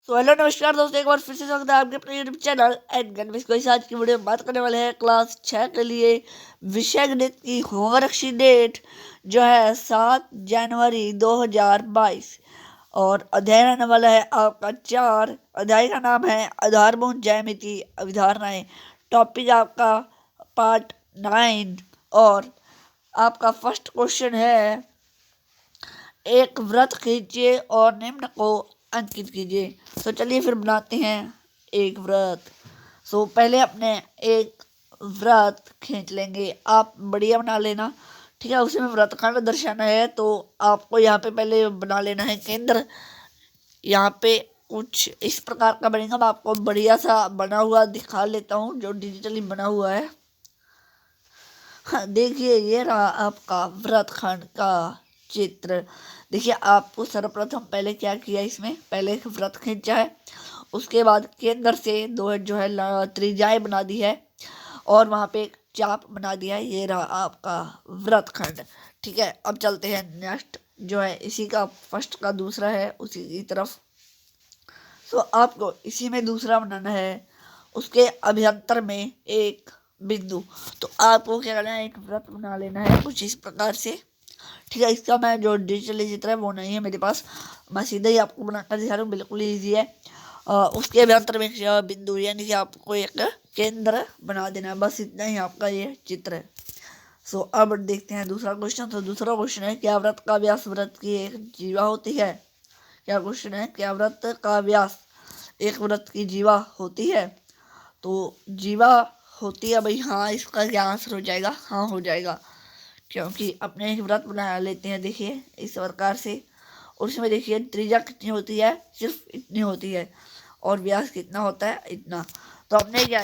तो हेलो नमस्कार दोस्तों, एक बार फिर से स्वागत है आपके अपने यूट्यूब चैनल एंड गणवेश को। आज की वीडियो में बात करने वाले हैं क्लास 6 के लिए विषय गणित की होमवर्क शीट डेट जो है 7 जनवरी 2022 और अध्याय रहने वाला है आपका 4। अध्याय का नाम है आधारभूत ज्यामिति अवधारणाएं। टॉपिक आपका पार्ट 9 और आपका फर्स्ट क्वेश्चन है एक वृत्त खींचिए और निम्न को अंकित कीजिए। तो चलिए फिर बनाते हैं एक वृत्त। पहले अपने एक वृत्त खींच लेंगे, आप बढ़िया बना लेना, ठीक है। उसी में वृत्तखंड दर्शाना है तो आपको यहाँ पे पहले बना लेना है केंद्र। यहाँ पे कुछ इस प्रकार का बनेगा। मैं आपको बढ़िया सा बना हुआ दिखा लेता हूँ जो डिजिटली बना हुआ है। हाँ, देखिए ये रहा आपका वृत्तखंड का चित्र। देखिए आपको सर्वप्रथम पहले क्या किया, इसमें पहले एक वृत्त खींचा है, उसके बाद केंद्र से दो जो है त्रिज्याएं बना दी है और वहाँ पे एक चाप बना दिया है। ये रहा आपका वृत्तखंड, ठीक है। अब चलते हैं नेक्स्ट जो है इसी का फर्स्ट का दूसरा है उसी की तरफ। आपको इसी में दूसरा बनाना है, उसके अभ्यंतर में एक बिंदु। तो आपको क्या करना है, एक वृत्त बना लेना है कुछ इस प्रकार से, ठीक है। इसका मैं जो डिजिटली चित्र है वो नहीं है मेरे पास, मैं सीधे ही आपको बनाकर दिखा रहा हूँ, बिल्कुल ईजी है। उसके अभ्यंतर में एक बिंदु यानी कि आपको एक केंद्र बना देना है, बस इतना ही आपका ये चित्र है। अब देखते हैं दूसरा क्वेश्चन। तो दूसरा क्वेश्चन है क्या वृत्त का व्यास वृत्त की एक जीवा होती है। क्या क्वेश्चन है, क्या वृत्त का व्यास एक वृत्त की जीवा होती है। तो जीवा होती है भाई, हाँ इसका क्या आंसर हो जाएगा, हाँ हो जाएगा, क्योंकि अपने एक वृत्त बना लेते हैं देखिए इस प्रकार से। और उसमें देखिए त्रिज्या कितनी होती है, सिर्फ इतनी होती है, और व्यास कितना होता है, इतना। तो अपने क्या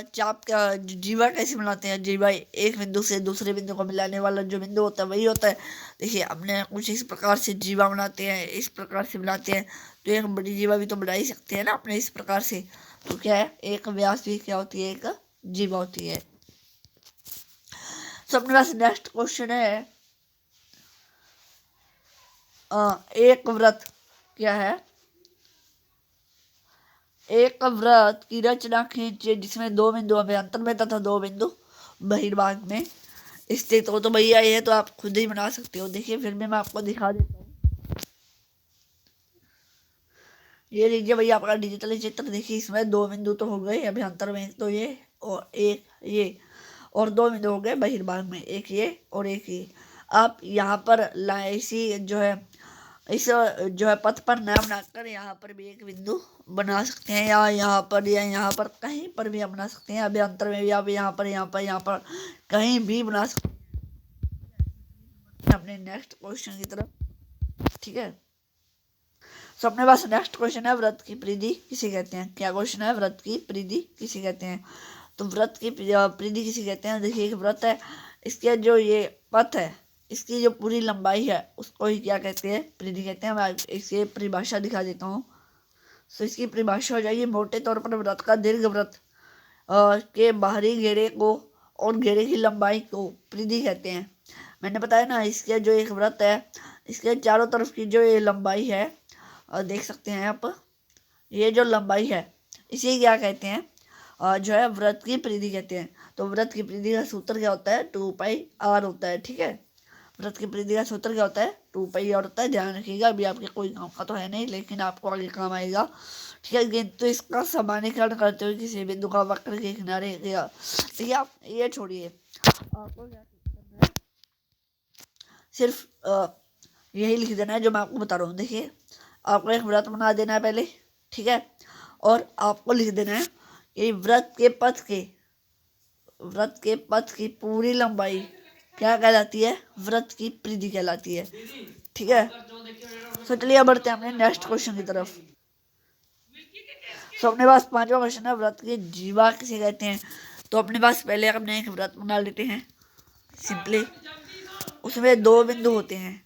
चाप का जीवा कैसे बनाते हैं, जीवा एक बिंदु से दूसरे बिंदु को मिलाने वाला जो बिंदु होता है वही होता है। देखिए अपने कुछ इस प्रकार से जीवा बनाते हैं, इस प्रकार से बनाते हैं। तो एक बड़ी जीवा भी तो बना ही सकते हैं ना अपने इस प्रकार से। तो क्या है, एक व्यास भी क्या होती है, एक जीवा होती है। अपने पास नेक्स्ट क्वेश्चन है एक वृत्त क्या है, एक वृत्त की रचना खींचिए जिसमें दो बिंदु अभ्यंतर में तथा दो बिंदु बहिर्भाग में स्थित हो। तो भैया ये तो आप खुद ही बना सकते हो। देखिए फिर भी मैं आपको दिखा देता हूँ। ये लीजिए भैया आपका डिजिटल चित्र। देखिए इसमें दो बिंदु तो हो गए अभ्यंतर में, एक तो ये और एक ये, और दो बिंदु हो गए बहिर्भाग में, एक ये और एक ये। आप यहाँ पर इसी जो है इस जो है पथ पर न बनाकर यहाँ पर भी एक बिंदु बना सकते हैं, या यहाँ पर कहीं पर भी हम बना सकते हैं। अभ्यंतर में भी आप यहाँ पर कहीं भी बना सकते हैं। अपने नेक्स्ट क्वेश्चन की तरफ, ठीक है। अपने पास नेक्स्ट क्वेश्चन है वृत्त की परिधि किसे कहते हैं। क्या क्वेश्चन है, वृत्त की परिधि किसे कहते हैं। तो वृत्त की परिधि किसे कहते हैं। देखिए एक वृत्त है, इसके जो ये पथ है, इसकी जो पूरी लंबाई है उसको ही क्या कहते हैं, परिधि कहते हैं। मैं इसकी परिभाषा दिखा देता हूँ। इसकी परिभाषा हो जाएगी, मोटे तौर पर वृत्त का दीर्घ वृत्त के बाहरी घेरे को और घेरे की लंबाई को परिधि कहते हैं। मैंने बताया ना, इसके जो एक वृत्त है इसके चारों तरफ की जो ये लंबाई है, देख सकते हैं आप, ये जो लंबाई है इसे क्या कहते हैं, जो है वृत्त की परिधि कहते हैं। तो वृत्त की परिधि का सूत्र क्या होता है, 2πr होता है, ठीक है। वृत्त की परिधि का सूत्र क्या होता है, 2πr होता है। ध्यान रखिएगा, अभी आपके कोई काम का तो है नहीं लेकिन आपको आगे काम आएगा, ठीक है। किंतु इसका समानीकरण करते हुए किसी बिंदु का वक्र के किनारे गया, ठीक है। आप ये छोड़िए, आपको क्या करना है, सिर्फ यही लिख देना है जो मैं आपको बता रहा हूँ। देखिए आपको एक वृत्त बना देना है पहले, ठीक है, और आपको लिख देना है कि वृत्त के पथ की पूरी लंबाई क्या कहलाती है, वृत्त की परिधि कहलाती है, ठीक है। चलिए बढ़ते हैं अपने नेक्स्ट क्वेश्चन की तरफ। अपने पास पांचवा क्वेश्चन है वृत्त की जीवा किसे कहते हैं। तो अपने पास पहले अपने एक वृत्त बना लेते हैं सिंपली, उसमें दो बिंदु होते हैं,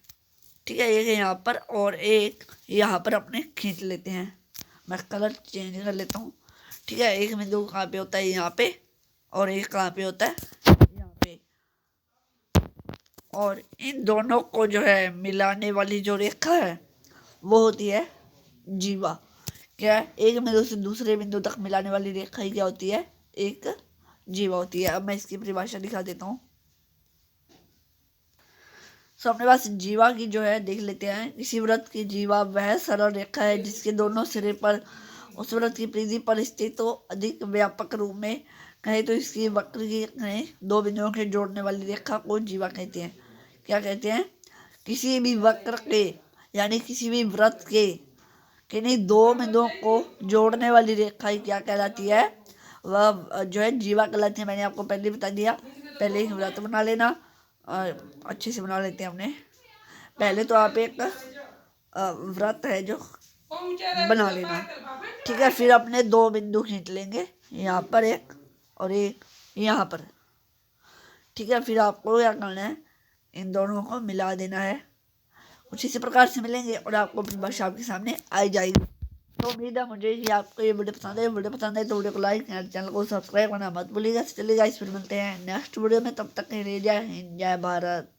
ठीक है। एक यहाँ पर और एक यहाँ पर अपने खींच लेते हैं। मैं कलर चेंज कर लेता हूँ, ठीक है। एक बिंदु कहाँ पे होता है, यहाँ पे, और एक कहाँ पे होता है, यहाँ पे। और इन दोनों को जो है मिलाने वाली जो रेखा है वो होती है जीवा। क्या है, एक बिंदु से दूसरे बिंदु तक मिलाने वाली रेखा ही क्या होती है, एक जीवा होती है। अब मैं इसकी परिभाषा दिखा देता हूँ। तो अपने पास जीवा की जो है देख लेते हैं। किसी वृत्त की जीवा वह सरल रेखा है जिसके दोनों सिरे पर उस वृत्त की परिधि पर स्थित हो। अधिक व्यापक रूप में कहे तो इसकी वक्र की दो बिंदुओं के जोड़ने वाली रेखा को जीवा कहते हैं। क्या कहते हैं, किसी भी वक्र के यानी किसी भी वृत्त के नहीं दो बिंदुओं को जोड़ने वाली रेखा ही क्या कहलाती है, वह जो है जीवा कहलाती है। मैंने आपको पहले बता दिया। पहले ही वृत्त बना लेना, अच्छे से बना लेते हैं हमने। पहले तो आप एक वृत्त है जो बना लेना, ठीक है। फिर अपने दो बिंदु खींच लेंगे, यहाँ पर एक और एक यहाँ पर, ठीक है। फिर आपको क्या करना है, इन दोनों को मिला देना है। कुछ इसी प्रकार से मिलेंगे और आपको परिभाषा आपके सामने आ जाएगी। तो उम्मीद है मुझे कि आपको ये वीडियो पसंद है। वीडियो पसंद है तो वीडियो को लाइक और चैनल को सब्सक्राइब करना मत भूलिएगा। चलिए गाइस, फिर मिलते हैं नेक्स्ट वीडियो में। तब तक के लिए जय हिंद, जय भारत।